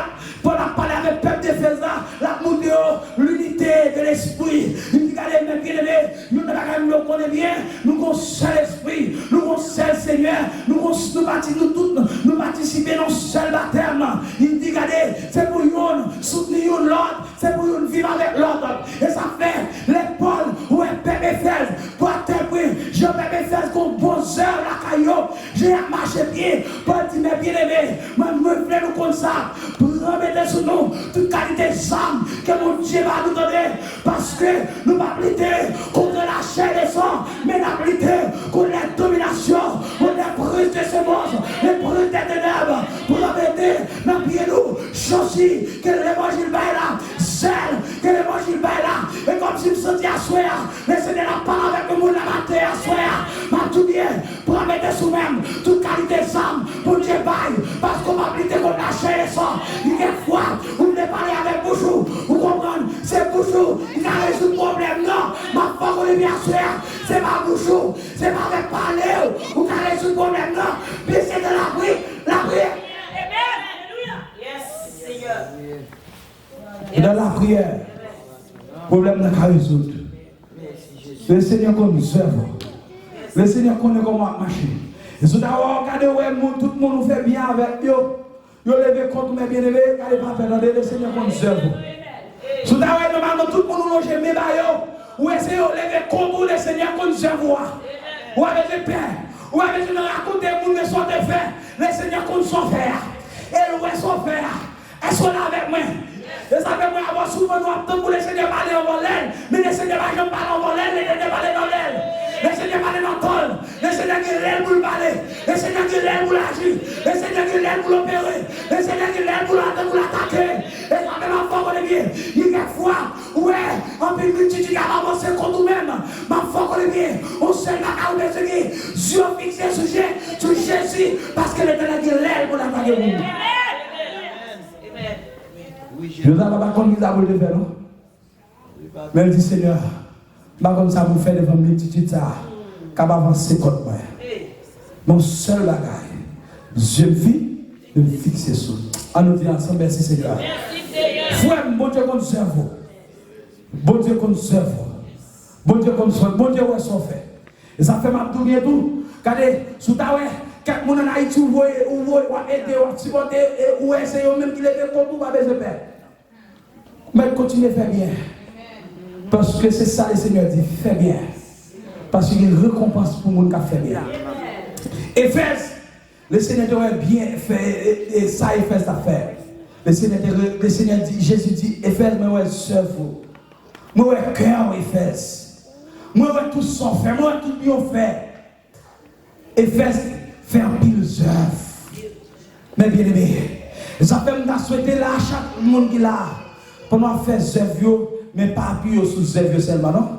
Paul a parlé avec le peuple d'Éphèse, la montée, l'unité de l'esprit. Il dit, regardez, mes bien-aimés, nous connaissons bien, nous avons un seul esprit, nous avons un seul Seigneur, nous participer dans ce seul baptême. Il dit, regardez, c'est pour nous soutenir l'autre, c'est pour nous vivre avec l'autre. Et ça fait l'épaule où est Pépé Fès, pour interpréter, je Pépé Fès comme bon heure la caillou, j'ai marché pied, pour dire mes bien-aimés, moi je veux nous comme ça, pour remettre sur nous toute qualité d'âme que mon Dieu va nous donner, parce que nous ne pas lutter contre la chair et sang, mais nous lutter contre la domination, contre les bruits de ce monde, les bruits des ténèbres, pour remettre dans le pied nous, choisir que l'évangile va là, celle que l'évangile va là, et comme si je me sentais à soir, le Seigneur a parlé avec le monde à matin à soir, m'a tout bien, pour remettre sous même toute qualité d'âme, pour Dieu baille, parce qu'on m'a lutter contre la chair et sang, il y a une fois, vous venez parler avec Bouchou, vous comprenez, c'est Bouchou, il a résolu le problème, non, ma foi, on est bien sûr, c'est pas Bouchou, c'est pas avec parler, vous avez résolu le problème, non, mais c'est de la prière. Et dans la prière, le problème n'a qu'à résoudre. Le Seigneur connaît nous œuvre. Le Seigneur connaît comment marcher. Et si vous regardez tout le monde nous fait bien avec eux, vous levez contre mes bien-aimés, regardez pas faire le Seigneur connaît nous œuvre. Si vous regardez normalement tout le monde nous loge mes baillots, ou essayez de lever contre le Seigneur connaît nous œuvre. Ou avec le Père, ou avec le raconter les gens qui sont faits, le Seigneur connaît son faire. Et où est son faire? Elles sont là avec moi. Et ça fait moi avoir souvent nous attendre pour le Seigneur parler en l'aile. Mais le Seigneur va jamais parler en l'aile, le Seigneur parler dans l'aile. Le Seigneur parler dans l'aile. Le Seigneur qui l'aile pour le parler. Le Seigneur qui l'aile pour l'agir. Le Seigneur qui l'aile pour l'opérer. Le Seigneur qui l'aile pour l'attaquer. Et ça fait ma foi qu'on est bien. Il y a des fois, ouais, en plus multitude à avancer contre nous-mêmes. Ma foi qu'on est bien. On sait la carte de ce qui yeux fixés sur Jésus. Parce que l'Éternel qui l'aile pour l'attaquer. Je ne sais pas comment ils ont fait, non? Mais il dit, Seigneur, pas comme ça, vous faites devant multitude, ça, qu'à avancer contre moi. Mon seul bagage, je vis de me fixer sur. En nous disant ensemble, merci Seigneur. Frère, bon Dieu qu'on nous serve. Bon Dieu qu'on nous serve. Bon Dieu qu'on nous serve. Bon Dieu, où est-ce qu'on fait? Et ça fait ma tour bientôt. Regardez, sous ta ouais. Quelques gens en Haïti, ou aider, ou supporter, ou essayer même qu'il ait contre vous, pas besoin de faire. Mais continuez à faire bien. Parce que c'est ça le Seigneur dit, fais bien. Parce qu'il y a une récompense pour le monde qui a fait bien. Éphèse, le Seigneur devrait bien faire, et ça Éphèse à faire. Le Seigneur dit, Jésus dit, Éphèse, moi ouais cerveau. Moi ouais cœur Éphèse. Moi ouais tout son fait, moi ouais tout bien fait. Éphèse, faire pile œuvres. Mais bien aimé, ça fait me souhaiter là chaque monde qui là pour nous faire œuvres, mais pas appuyer sous œuvres seulement, non?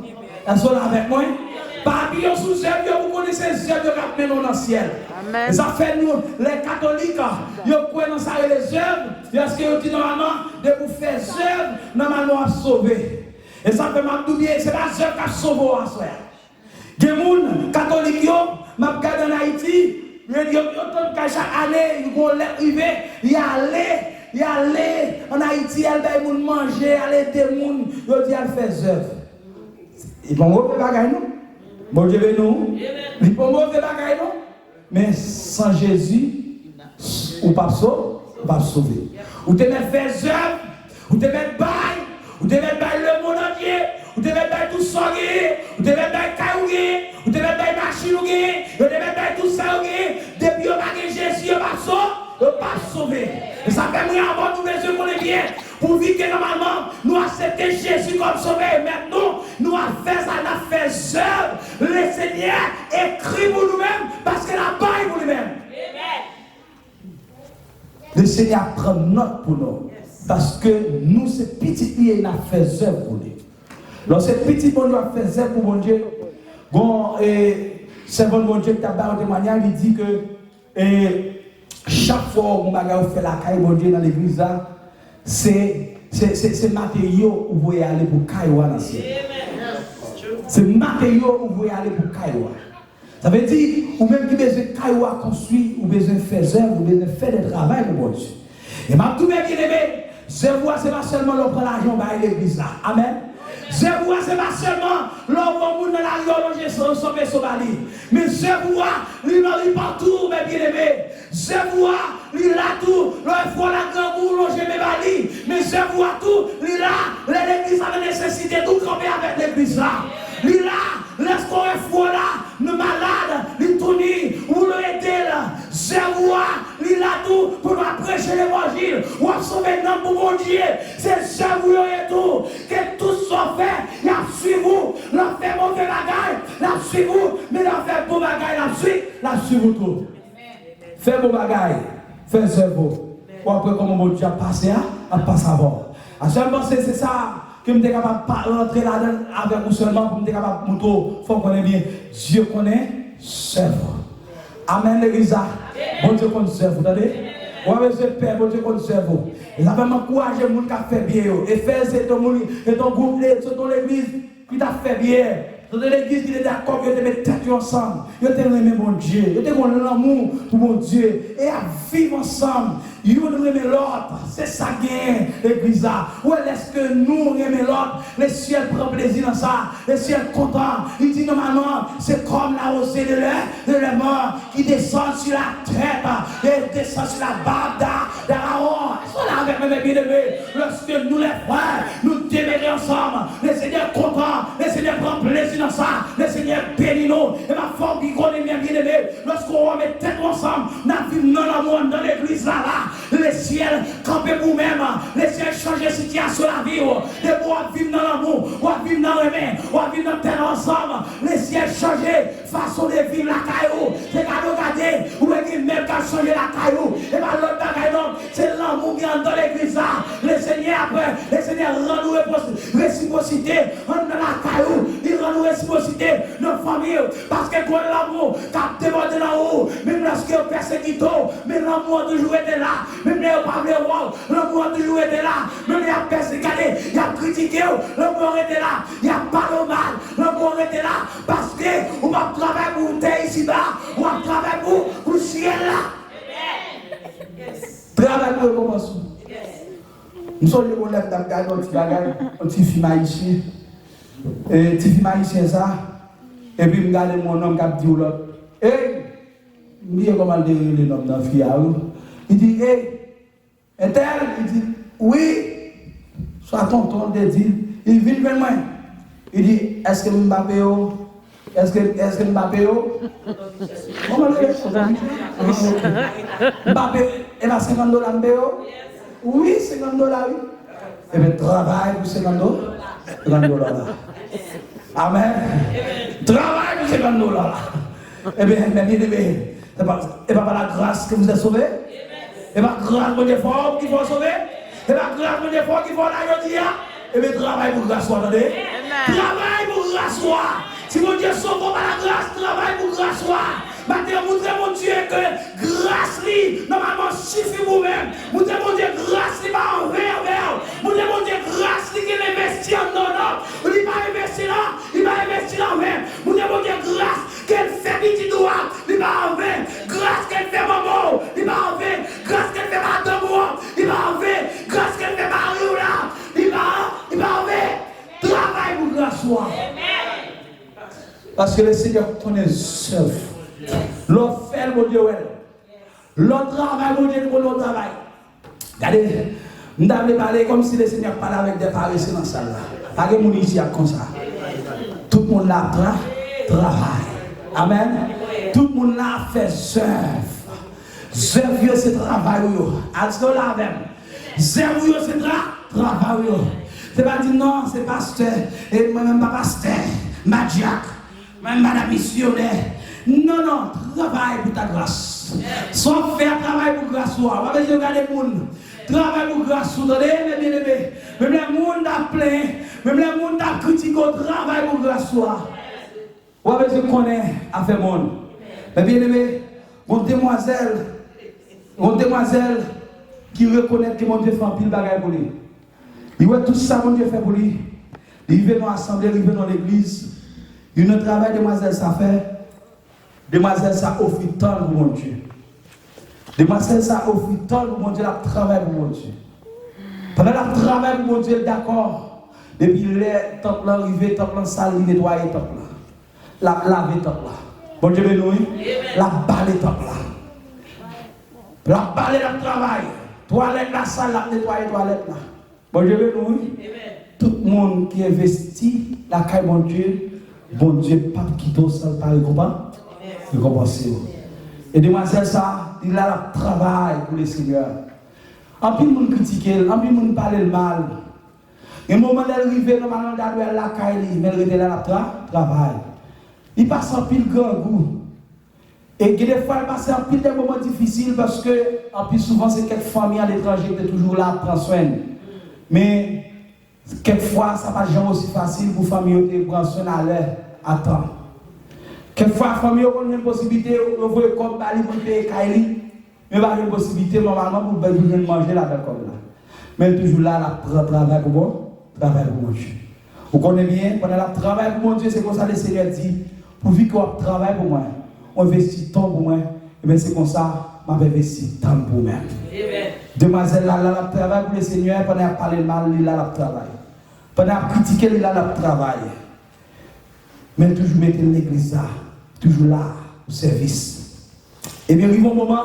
Est-ce que là avec moi? Pas appuyer sous œuvres, vous connaissez les œuvres qui dans le ciel. Amen. Ça fait nous, les catholiques, ils croient dans ça les œuvres, parce que vous dites normalement, de vous faire œuvres, normalement à sauver. Et ça fait m'oublier, c'est la œuvre qui a sauvé à soi. Des gens catholiques, m'a regardé en Haïti. Il y a chaque année, ils vont arriver, ils allaient en Haïti, ils vont manger, aller des gens, ils vont dire faire œuvre. Ils vont mauvais bagaille, non? Bon Dieu, nous. Ils vont mauvais bagaille, non? Mais sans Jésus, ou pas sauver. Ou te mettre faire œuvre, ou te mettre bail, ou te mettre bail le monde entier, ou te mettre bail tout ça, ou te mettre bail caillou, ou te mettre bail machine, ou te mettre bail tout ça, depuis on a Jésus, on pas sauver. Et ça fait moi avant nous besoin qu'on est bien, pour vivre que normalement, nous accepter Jésus comme sauveur. Maintenant, nous avons fait ça, nous avons fait œuvre. Le Seigneur écrit pour nous-mêmes, parce que la paille pour nous-mêmes. Le Seigneur prend note pour nous. Parce que nous, ces petits pieds, nous avons fait œuvre pour lui. Donc, ces petits bon Dieu a fait œuvre pour mon Dieu. Bon, c'est bon Dieu qui a barré au témoignage, il dit que chaque fois qu'on fait la caille, mon Dieu, dans l'église, c'est matériaux où vous pouvez aller pour Kaïwa dans le ciel. C'est matériaux où vous pouvez aller pour Kaïwa. Ça veut dire, ou même qui besoin de Kaïwa construire, ou besoin de faire œuvre, ou besoin de faire des travail pour mon Dieu. Et ma tout bien aimé, je vois, c'est pas seulement l'on prend l'argent dans l'église là. Amen. Je vois, c'est pas seulement l'homme dans la rue, sauver Somali. Mais je vois, il partout, mes bien-aimés. Je vois, il a tout, il faut la grande boule, loger mes balis. Mais je vois tout, il a, l'église a la nécessité de tout camper avec l'église là. Il a, laisse qu'on est fou là, le malade, il tourne, ou le aider là. Je vois, il a tout pour nous prêcher l'évangile, ou sauver l'homme pour mon Dieu. C'est je vois et tout, que tout soit fait, il a suivi vous, l'a fait mauvais bagaille, l'a suivi vous, mais l'a fait bon bagaille, l'a suivi tout. Fais bon bagaille, fais cerveau. Ou après, comment mon Dieu a passé, à passer avant. À chaque fois, c'est ça. Que je suis capable de rentrer là-dedans avec vous seulement pour me être capable de moto. Il faut qu'on ait bien. Dieu connaît, cerveau. Amen, l'église. Bon Dieu connaît cerveau. Vous entendez? Moi, je père, bon Dieu connaît cerveau. Et ça va m'encourager les gens qui ont fait bien. Et faire c'est ton groupe, c'est ton église qui t'a fait bien. C'est l'église qui est d'accord, ils te mettent tête ensemble. Ils te aiment mon Dieu. Ils te ont l'amour pour mon Dieu. Et à vivre ensemble. Ils aiment l'autre. C'est ça qui est l'église. Où est-ce que nous aimons l'autre? Le ciel prend plaisir dans ça. Le ciel content. Il dit normalement, c'est comme la rosée de la mort qui descend sur la tête et descend sur la barbe d'Aaron. Ils sont là avec mes bien-aimés. Lorsque nous les frères, nous démêlons ensemble. Le Seigneur est content. Le Seigneur prend plaisir dans ça. Le Seigneur bénit nous. Et ma forme qui connaît bien bien-aimés. Lorsqu'on remet tête ensemble, nous vivons dans l'amour dans l'église là. Le ciel camper pour nous-mêmes. Le ciel changer la situation la vie. Et pour vivre dans l'amour, on vivre dans le main, on vivre dans terre ensemble. Le ciel changer façon de vivre la caillou. C'est qu'à regarder où est-ce qu'il même qu'à changer la caillou. Et bien l'autre bagaille donc, c'est l'amour qui est dans l'église là. Le Seigneur après, le Seigneur rend nous réciprocité dans la caillou. Il rend nous réciprocité dans la famille. Parce que quand l'amour qu'a débordé là haut, même lorsqu'il est persécuté, mais l'amour a toujours été là. Même les pas de voir, l'amour a toujours été là. Même les a persécuté, il a critiqué, l'amour était là. Il a parlé mal, l'amour était là. Parce que on va travailler pour terre ici-bas, on va travailler pour le ciel là. Travail pour le commencement. Nous sommes les collègues dans le petit bagage, un petit film haïtien. Et petit film haïtien ça. Et puis, je regarde mon homme qui a dit au l'autre. Hey, je dis comment le nom d'un fille. Il dit, hey, et tel, il dit, oui, soit tonton de dire, il vient vers moi. Il dit, est-ce que Mbappé, est-ce que Mbappé, comment le Mbappé, il a $50 Mbappé? Oui, $50, oui. Eh bien, travaille pour $50. Amen. Travaille pour $50. Eh bien, c'est pas par la grâce que vous êtes sauvés. Et pas grâce pour l'effort qu'il faut sauver. Et pas grâce pour l'effort qu'il faut la dire. Et bien, travaille pour grâce, attendez. Travaille pour grâce. Si mon Dieu sauve par la grâce, travaille pour grâce. Maintenant, montrez mon Dieu que grâce, normalement, suffit vous-même. Montrez mon Dieu, grâce, il va envers. Montrez mon Dieu, grâce, il va investir en nous. Il va investir là, il va investir en même. Montrez mon Dieu, grâce, qu'elle fait petit doigt, il va envers. Grâce qu'elle fait maman, il va envers. Grâce qu'elle fait madame, il va envers. Grâce qu'elle fait Mario là, il va envers. Travaille pour grâce. Parce que le Seigneur connaît seul. L'autre fait mon Dieu, l'autre travail, mon Dieu, l'autre travail. Regardez, nous devons parler comme si le Seigneur parlait avec des paresseux dans la salle. Pas que mon ici comme ça. Tout le monde là travaille. Amen. Tout le monde là fait œuvre. Œuvre, c'est travail. Est-ce que là même? Œuvre, c'est travail. C'est pas dire non, c'est pasteur. Et moi-même, pas pasteur. Madiac. Même madame missionnaire. Non, travaille pour ta grâce. Soit faire travail pour grâce. On va regarder le monde. Travail pour grâce. Même les monde a plein. Même les monde a critiqué. Travail pour grâce. On va connaître à faire monde. Mais bien aimé, mon demoiselle qui reconnaît que mon Dieu fait un pile bagaille pour lui. Il voit tout ça, mon Dieu fait pour lui. Il vient dans l'assemblée, il vient dans l'église. Il y a un travail, demoiselle, ça fait. Demoiselle, ça offre tant pour mon Dieu. Demoiselle, ça offre tant pour mon Dieu, elle travaille pour mon Dieu. Pendant qu'elle travaille pour mon Dieu, d'accord. Depuis les temple là arrivé, temple là sale, il nettoyer temple là. La laver temple là. Bon Dieu béni. La balle temple là. La balle dans le travail. Toilette la salle, la nettoyer toilette là. Bon Dieu béni. Tout le monde qui investit la caille bon Dieu, pas quitter seul par le combat. Le combat c'est. Et demoiselle ça, il a le travail pour le Seigneur. En plus, on critique, en plus, on parle le mal. Et au moment où elle arrive, normalement, elle a la caille, mais elle est là, travail. Il passe en pile grand goût. Et des fois, il passe en pile des moments difficiles parce que, en plus, souvent, c'est quelques familles à l'étranger qui sont toujours là, prendre soin. Mais, quelquefois, ça ne va pas aussi facile pour les familles de prendre soin à l'heure, à temps. Quelquefois, la famille a une possibilité de voir comme Bali pour payer Kaili, mais pas une possibilité normalement pour manger là d'accord là. Mais toujours là, la travail pour moi, travail pour mon Dieu. Vous connaissez bien, pendant le travail pour mon Dieu, c'est comme ça que le Seigneur dit, pourvu qu'on travaille pour moi, on investit temps pour moi, et bien c'est comme ça, on investit temps pour moi. Demoiselle là, la travail pour le Seigneur, pendant qu'elle parle mal, il a le travail. Pendant qu'elle critique, il a le travail. Mais toujours mettre l'église là, toujours là, au service. Et bien, arrive un moment,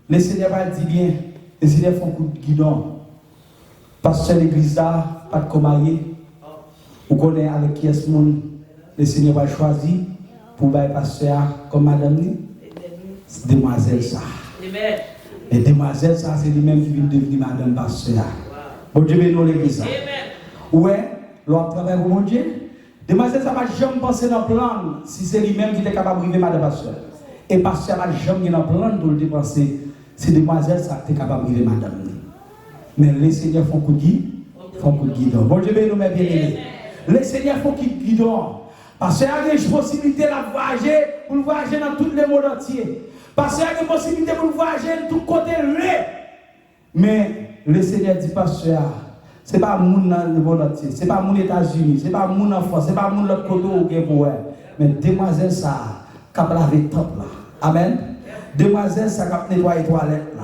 le Seigneur va dire bien, le Seigneur fait un coup de guidon. Parce que l'église là, pas de commailler. Vous connaissez avec qui est-ce que le Seigneur va choisir pour faire pasteur comme madame ni? C'est demoiselle ça. Et demoiselle ça, c'est lui-même qui vient devenir madame pasteur. Bon Dieu bénit l'église. Ouais, l'on travaille pour mon Dieu. Demoiselle, ça ne va jamais penser dans le plan si c'est lui-même qui est capable de vivre madame pasteur. Et pasteur va jamais dans le plan pour le dépenser. C'est demoiselle ça qui est capable de vivre madame. Mais les seigneurs font coup de guidon. Bon Dieu bénit nous mes bien-aimés. Les seigneurs font coup de guidon. Parce qu'il y a une possibilité de voyager pour voyager dans tous les mondes entiers. Parce qu'il y a une possibilité pour voyager de tous côtés. Mais le Seigneur dit pasteur. Ce n'est pas mon dans le monde entier, ce n'est pas mon États-Unis, ce n'est pas mon France, ce n'est pas mon l'autre côté où il pour mais demoiselle ça, qui a lavé top là. Amen. Demoiselle ça, qui a nettoyé toilette là.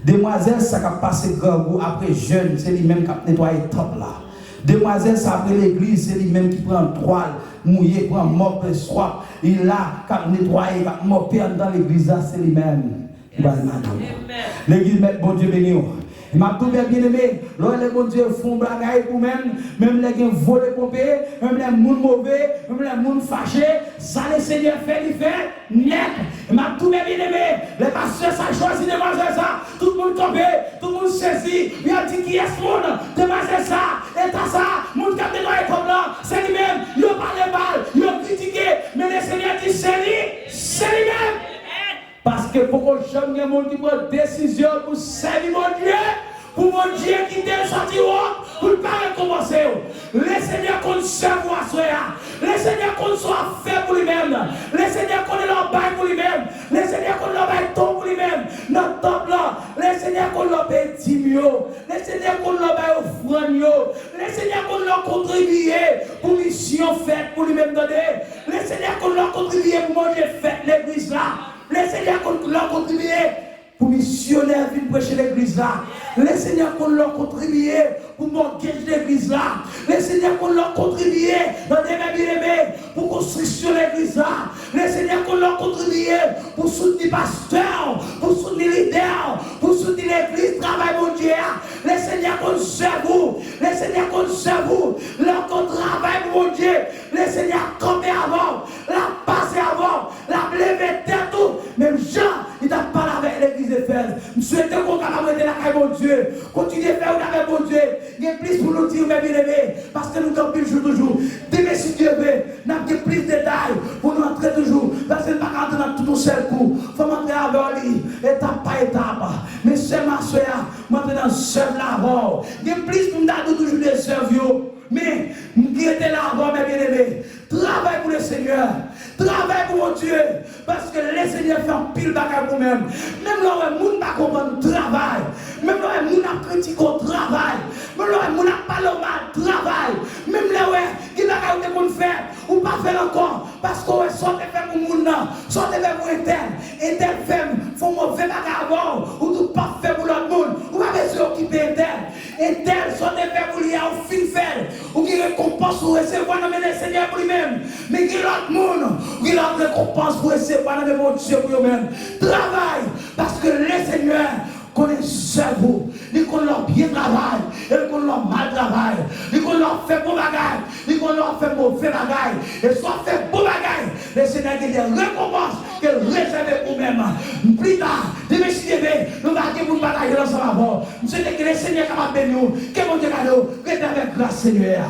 Demoiselle ça, qui a passé gangou après jeune, c'est lui-même qui a nettoyé top là. Demoiselle ça, après l'église, c'est lui-même qui prend toile, mouillé, prend mop et soie. Il a qui a nettoyé, qui a mopé dans l'église là, c'est lui-même. L'église, bon Dieu béni. Ma tout bien aimé, lorsque les bon Dieu font bagaille pour même les gens volent pompés, même les gens mauvais, même les gens fâchés, ça le Seigneur fait, il fait net. Ma tout bien aimé, les pasteurs ça choisi de manger ça, tout le monde tombé, tout le monde saisi, il a dit qui est ce monde, de manger ça, et t'as ça, monde qui a dénoyé comme là, c'est lui-même, il a parlé mal, il a critiqué, mais le Seigneur dit c'est lui-même. Parce que pour que jamais un monde qui prend décision pour servir mon Dieu, pour mon Dieu qui t'est sorti pour ne pas recommencer. Le Seigneur qu'on serve à soi, le Seigneur qu'on soit fait pour lui-même, le Seigneur qu'on est là pour lui-même, le Seigneur qu'on l'a fait pour lui-même, notre temple là, le Seigneur qu'on l'a fait timio, le Seigneur qu'on l'a fait offrande, le Seigneur qu'on l'a contribué pour mission faite pour lui-même donner, le Seigneur qu'on l'a contribué pour manger fait l'église là. Le Seigneur qu'on l'a contribué pour missionnaire venir prêcher l'église là. Le Seigneur qu'on l'a contribué pour mortgage l'église là. Le Seigneur qu'on l'a contribué dans des bien-aimés pour construction l'église là. Le Seigneur qu'on l'a contribué pour soutenir pasteur, pour soutenir leader, pour soutenir l'église, travail mon Dieu. Le Seigneur qu'on serve vous, le Seigneur qu'on serve vous, leur qu'on travaille pour mon Dieu. Le Seigneur campé avant, la passé avant, la levé tête tout. Même Jean, il t'a parlé avec l'église d'Éphèse. Je souhaite qu'on capable de la caille mon Dieu. Continuez à faire avec mon Dieu. Il y a plus pour nous dire, mes bien-aimés, parce que nous sommes plus jour toujours. Demain, si Dieu veut, nous avons plus de détails pour nous entrer toujours. Parce que nous ne pouvons pas entrer dans tout un seul coup. Il faut entrer avec lui, étape par étape. Mais c'est ma soeur, m'entrer dans le seul là-bas. Il y a plus pour nous donner toujours des servios. Mais, nous était là-bas, mes bien-aimés. Travaille pour le Seigneur. Travaille pour mon Dieu. Parce que le Seigneur fait un pile bagage pour nous-mêmes. Même là où les gens ne comprennent pas, travail. Même là où les gens critiquent au travail. Même là où les gens parlent mal, travail. Même là où les gens ne faire ou pas faire encore. Parce que soit tu fais pour les gens, soit tu fais pour les tel. Et tel fait, faut mauvais bagage avant. Ou tu pas faire pour l'autre monde. Ou pas besoin d'occuper tel. Et tel, soit tu fais pour lui, au fin faire. récompense pour recevoir dans le Seigneur pour lui-même. Mais il y a l'autre monde, il y a l'autre récompense pour recevoir dans le monde Dieu pour lui-même. Travaille, parce que le Seigneur connaît cerveau, il connaît leur bien travail, il connaît leur mal travail, il connaît leur fait bon bagage, il connaît leur fait mauvais bagage, et soit fait bon bagage, le Seigneur a des récompenses qu'il réserve pour nous-mêmes. Plus tard, demain si demain, nous allons pour batailler ensemble avant. Nous souhaitons que le Seigneur capable de nous, que mon Dieu garde nous, que avec grâce Seigneur.